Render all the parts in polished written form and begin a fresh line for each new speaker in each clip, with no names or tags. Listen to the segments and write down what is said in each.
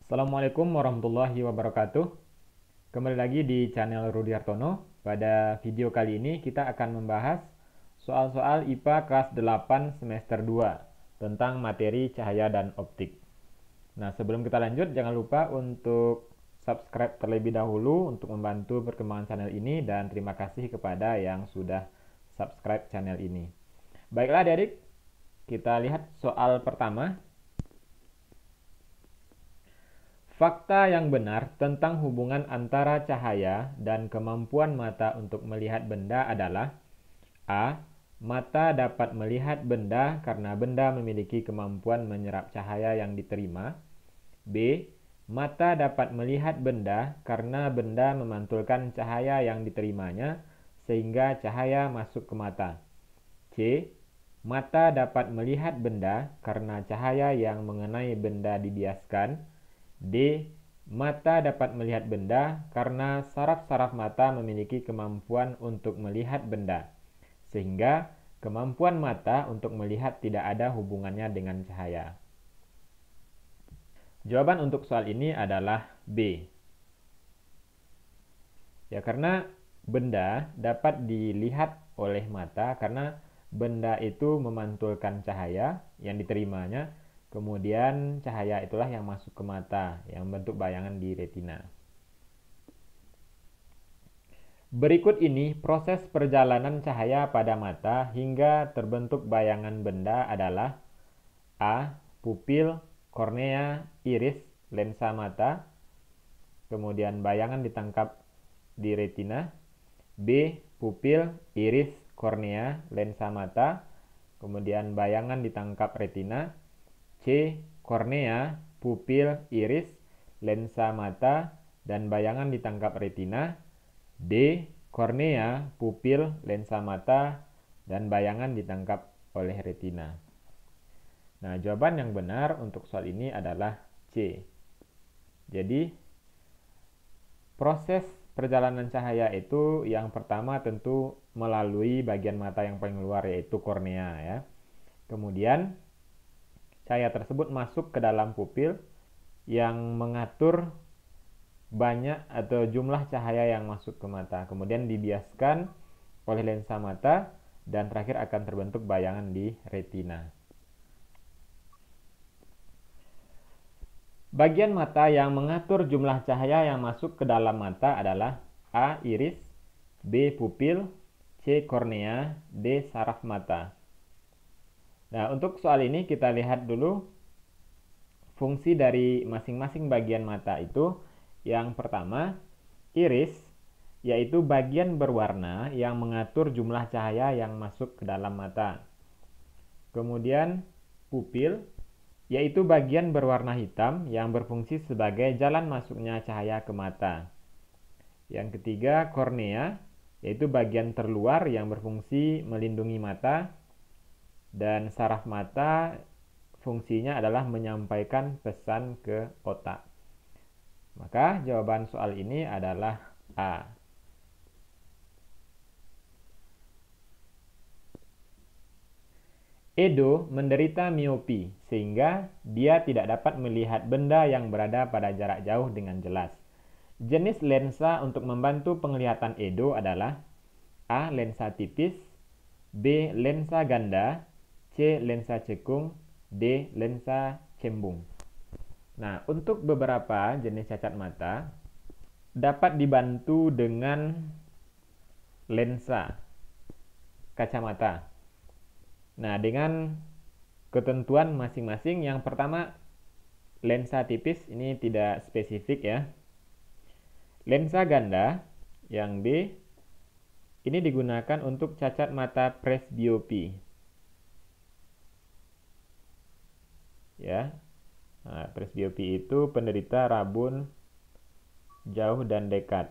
Assalamualaikum warahmatullahi wabarakatuh. Kembali lagi di channel Rudi Hartono. Pada video kali ini kita akan membahas soal-soal IPA kelas 8 semester 2 tentang materi cahaya dan optik. Nah, sebelum kita lanjut, jangan lupa untuk subscribe terlebih dahulu untuk membantu perkembangan channel ini, dan terima kasih kepada yang sudah subscribe channel ini. Baiklah adik-adik, kita lihat soal pertama. Fakta yang benar tentang hubungan antara cahaya dan kemampuan mata untuk melihat benda adalah: A. Mata dapat melihat benda karena benda memiliki kemampuan menyerap cahaya yang diterima. B. Mata dapat melihat benda karena benda memantulkan cahaya yang diterimanya sehingga cahaya masuk ke mata. C. Mata dapat melihat benda karena cahaya yang mengenai benda dibiaskan. D. Mata dapat melihat benda karena saraf-saraf mata memiliki kemampuan untuk melihat benda, sehingga kemampuan mata untuk melihat tidak ada hubungannya dengan cahaya. Jawaban untuk soal ini adalah B. Ya, karena benda dapat dilihat oleh mata karena benda itu memantulkan cahaya yang diterimanya. Kemudian cahaya itulah yang masuk ke mata, yang membentuk bayangan di retina. Berikut ini proses perjalanan cahaya pada mata hingga terbentuk bayangan benda adalah: A. Pupil, kornea, iris, lensa mata. Kemudian bayangan ditangkap di retina. B. Pupil, iris, kornea, lensa mata. Kemudian bayangan ditangkap retina. C. Kornea, pupil, iris, lensa mata, dan bayangan ditangkap retina. D. Kornea, pupil, lensa mata, dan bayangan ditangkap oleh retina. Nah, jawaban yang benar untuk soal ini adalah C. Jadi, proses perjalanan cahaya itu yang pertama tentu melalui bagian mata yang paling luar, yaitu kornea ya. Kemudian cahaya tersebut masuk ke dalam pupil yang mengatur banyak atau jumlah cahaya yang masuk ke mata. Kemudian dibiaskan oleh lensa mata dan terakhir akan terbentuk bayangan di retina. Bagian mata yang mengatur jumlah cahaya yang masuk ke dalam mata adalah: A. Iris, B. Pupil, C. Kornea, D. Saraf mata. Nah, untuk soal ini kita lihat dulu fungsi dari masing-masing bagian mata itu. Yang pertama, iris, yaitu bagian berwarna yang mengatur jumlah cahaya yang masuk ke dalam mata. Kemudian pupil, yaitu bagian berwarna hitam yang berfungsi sebagai jalan masuknya cahaya ke mata. Yang ketiga, kornea, yaitu bagian terluar yang berfungsi melindungi mata. Dan saraf mata fungsinya adalah menyampaikan pesan ke otak. Maka jawaban soal ini adalah A. Edo menderita miopi sehingga dia tidak dapat melihat benda yang berada pada jarak jauh dengan jelas. Jenis lensa untuk membantu penglihatan Edo adalah: A. Lensa tipis, B. Lensa ganda, C. Lensa cekung, D. Lensa cembung. Nah, untuk beberapa jenis cacat mata dapat dibantu dengan lensa kacamata. Nah, dengan ketentuan masing-masing. Yang pertama, lensa tipis, ini tidak spesifik ya. Lensa ganda, yang B, ini digunakan untuk cacat mata presbiopi. Ya. Nah, presbiopi itu penderita rabun jauh dan dekat.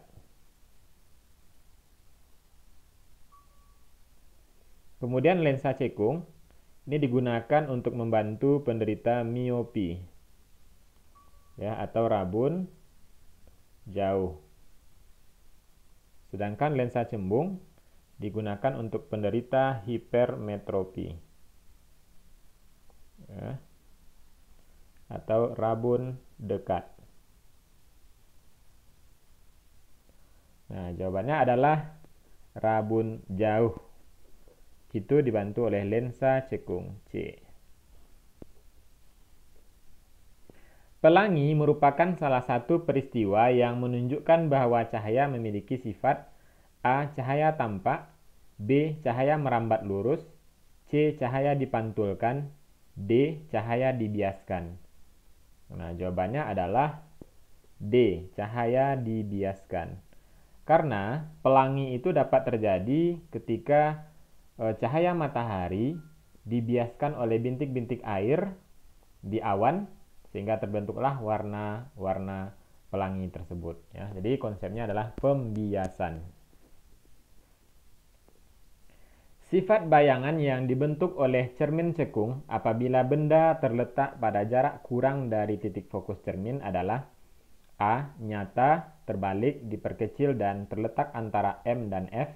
Kemudian lensa cekung ini digunakan untuk membantu penderita miopi ya, atau rabun jauh. Sedangkan lensa cembung digunakan untuk penderita hipermetropi ya, atau rabun dekat. Nah, jawabannya adalah rabun jauh. Itu dibantu oleh lensa cekung C. Pelangi merupakan salah satu peristiwa yang menunjukkan bahwa cahaya memiliki sifat A. Cahaya tampak, B. Cahaya merambat lurus, C. Cahaya dipantulkan, D. Cahaya dibiaskan. Nah, jawabannya adalah D. Cahaya dibiaskan. Karena pelangi itu dapat terjadi ketika cahaya matahari dibiaskan oleh bintik-bintik air di awan, sehingga terbentuklah warna-warna pelangi tersebut. Ya, jadi konsepnya adalah pembiasan. Sifat bayangan yang dibentuk oleh cermin cekung apabila benda terletak pada jarak kurang dari titik fokus cermin adalah A. Nyata, terbalik, diperkecil, dan terletak antara M dan F.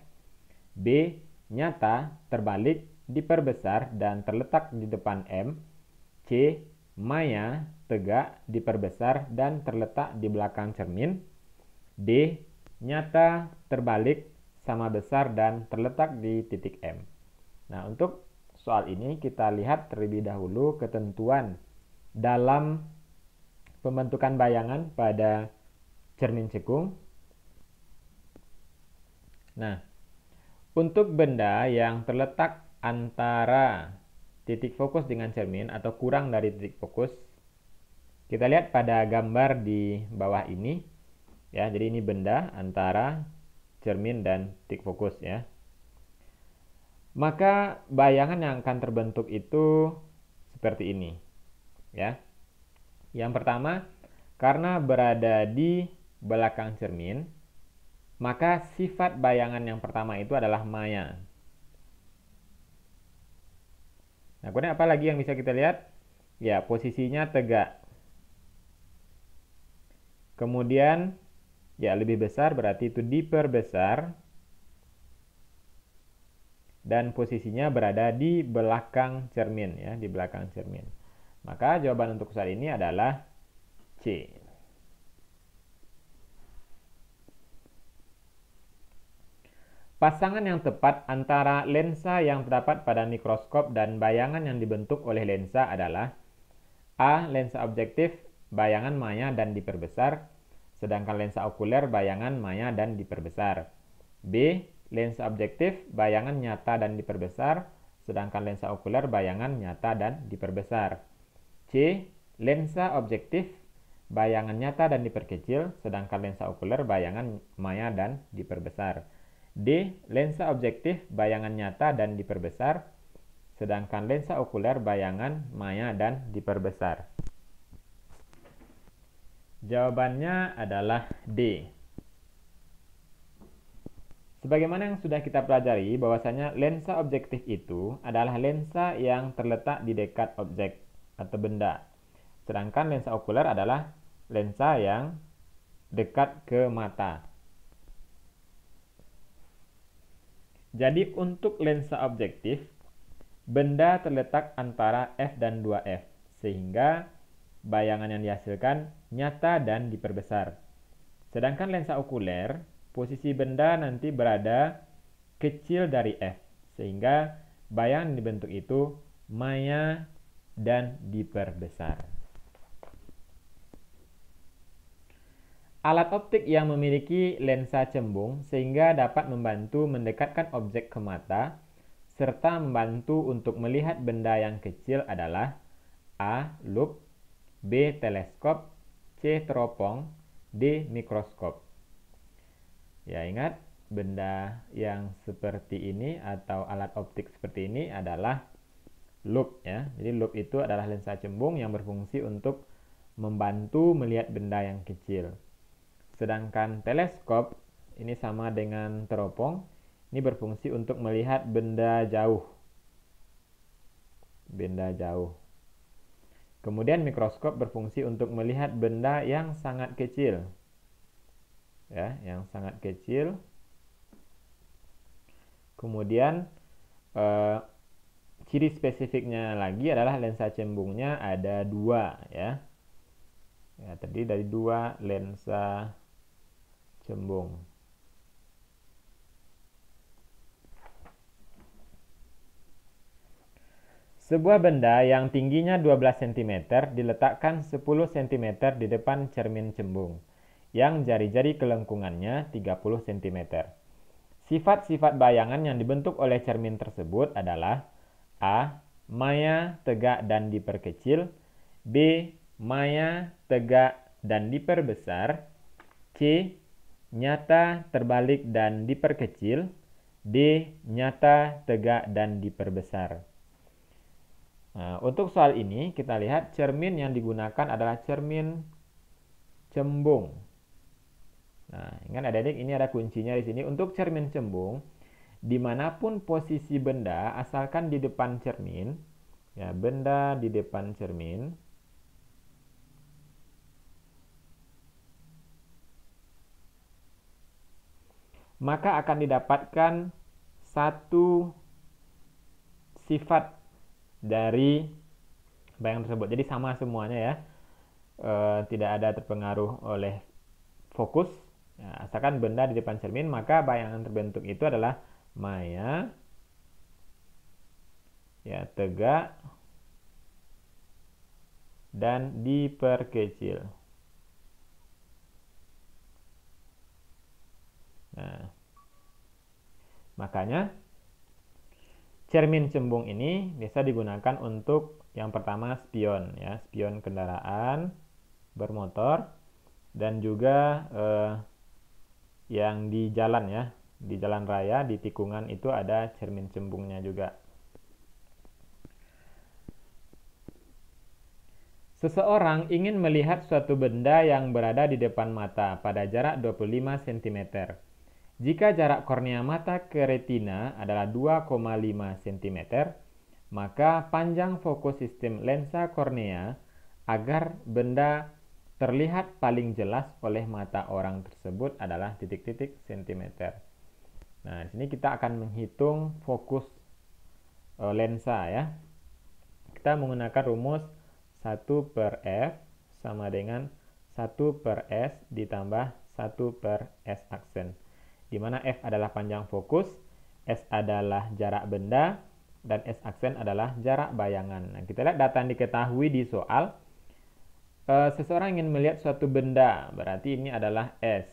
B. Nyata, terbalik, diperbesar, dan terletak di depan M. C. Maya, tegak, diperbesar, dan terletak di belakang cermin. D. Nyata, terbalik, sama besar, dan terletak di titik M. Nah, untuk soal ini kita lihat terlebih dahulu ketentuan dalam pembentukan bayangan pada cermin cekung. Nah, untuk benda yang terletak antara titik fokus dengan cermin atau kurang dari titik fokus, kita lihat pada gambar di bawah ini. Ya, jadi ini benda antara cermin dan titik fokus ya. Maka bayangan yang akan terbentuk itu seperti ini. Ya. Yang pertama, karena berada di belakang cermin, maka sifat bayangan yang pertama itu adalah maya. Nah, kemudian apa lagi yang bisa kita lihat? Ya, posisinya tegak. Kemudian, ya lebih besar berarti itu diperbesar. Dan posisinya berada di belakang cermin ya, di belakang cermin. Maka jawaban untuk soal ini adalah C. Pasangan yang tepat antara lensa yang terdapat pada mikroskop dan bayangan yang dibentuk oleh lensa adalah A. Lensa objektif, bayangan maya dan diperbesar, sedangkan lensa okuler bayangan maya dan diperbesar. B. Lensa objektif, bayangan nyata dan diperbesar, sedangkan lensa okuler bayangan nyata dan diperbesar. C. Lensa objektif, bayangan nyata dan diperkecil, sedangkan lensa okuler bayangan maya dan diperbesar. D. Lensa objektif, bayangan nyata dan diperbesar, sedangkan lensa okuler bayangan maya dan diperbesar. Jawabannya adalah D. Sebagaimana yang sudah kita pelajari, bahwasanya lensa objektif itu adalah lensa yang terletak di dekat objek atau benda. Sedangkan lensa okuler adalah lensa yang dekat ke mata. Jadi untuk lensa objektif, benda terletak antara F dan 2F, sehingga bayangan yang dihasilkan nyata dan diperbesar. Sedangkan lensa okuler, posisi benda nanti berada kecil dari F, sehingga bayangan yang dibentuk itu maya dan diperbesar. Alat optik yang memiliki lensa cembung sehingga dapat membantu mendekatkan objek ke mata serta membantu untuk melihat benda yang kecil adalah A. Lup, B. Teleskop, C. Teropong, D. Mikroskop. Ya, ingat, benda yang seperti ini atau alat optik seperti ini adalah lup ya. Jadi lup itu adalah lensa cembung yang berfungsi untuk membantu melihat benda yang kecil. Sedangkan teleskop ini sama dengan teropong, ini berfungsi untuk melihat benda jauh. Benda jauh. Kemudian mikroskop berfungsi untuk melihat benda yang sangat kecil. Ya, yang sangat kecil. Kemudian ciri spesifiknya lagi adalah lensa cembungnya ada dua ya. Ya, terdiri dari dua lensa cembung. Sebuah benda yang tingginya 12 cm diletakkan 10 cm di depan cermin cembung, yang jari-jari kelengkungannya 30 cm. Sifat-sifat bayangan yang dibentuk oleh cermin tersebut adalah A. Maya, tegak dan diperkecil. B. Maya, tegak dan diperbesar. C. Nyata, terbalik dan diperkecil. D. Nyata, tegak dan diperbesar. Nah, untuk soal ini kita lihat cermin yang digunakan adalah cermin cembung. Nah, ingat adik-adik, ini ada kuncinya di sini. Untuk cermin cembung, dimanapun posisi benda, asalkan di depan cermin, ya, benda di depan cermin, maka akan didapatkan satu sifat dari bayangan tersebut. Jadi sama semuanya ya, tidak ada terpengaruh oleh fokus. Ya, asalkan benda di depan cermin, maka bayangan terbentuk itu adalah maya, ya, tegak dan diperkecil. Nah, makanya cermin cembung ini bisa digunakan untuk yang pertama spion, ya, spion kendaraan bermotor, dan juga yang di jalan, ya, di jalan raya, di tikungan itu ada cermin cembungnya juga. Seseorang ingin melihat suatu benda yang berada di depan mata pada jarak 25 cm. Jika jarak kornea mata ke retina adalah 2,5 cm, maka panjang fokus sistem lensa kornea agar benda terlihat paling jelas oleh mata orang tersebut adalah titik-titik sentimeter. Nah, di sini kita akan menghitung fokus lensa, ya. Kita menggunakan rumus 1/F sama dengan 1/S ditambah 1/S aksen, di mana F adalah panjang fokus, S adalah jarak benda, dan S aksen adalah jarak bayangan. Nah, kita lihat data yang diketahui di soal. Seseorang ingin melihat suatu benda, berarti ini adalah S.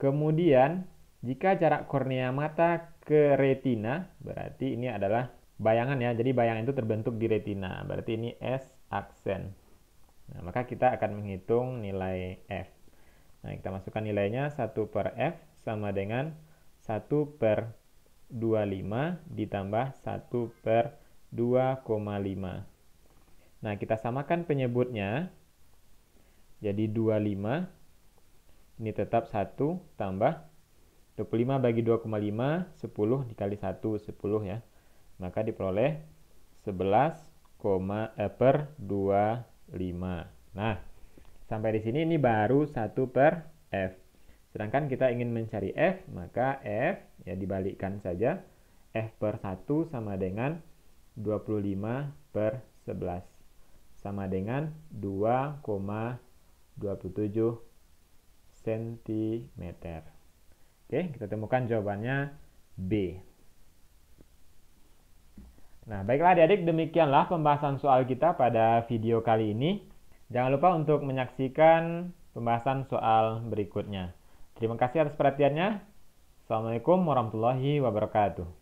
Kemudian, jika jarak kornea mata ke retina, berarti ini adalah bayangan, ya. Jadi bayangan itu terbentuk di retina, berarti ini S aksen. Nah, maka kita akan menghitung nilai F. Nah, kita masukkan nilainya 1/F sama dengan 1/25 ditambah 1/2,5. Nah, kita samakan penyebutnya. Jadi 25, ini tetap 1 tambah 25 bagi 2,5, 10 dikali 1, 10 ya. Maka diperoleh 11,25. Nah, sampai di sini ini baru 1/F. Sedangkan kita ingin mencari F, maka F ya dibalikkan saja. F/1 sama dengan 25/11. Sama dengan 2,27 cm. Oke, kita temukan jawabannya B. Nah, baiklah adik-adik, demikianlah pembahasan soal kita pada video kali ini. Jangan lupa untuk menyaksikan pembahasan soal berikutnya. Terima kasih atas perhatiannya. Assalamualaikum warahmatullahi wabarakatuh.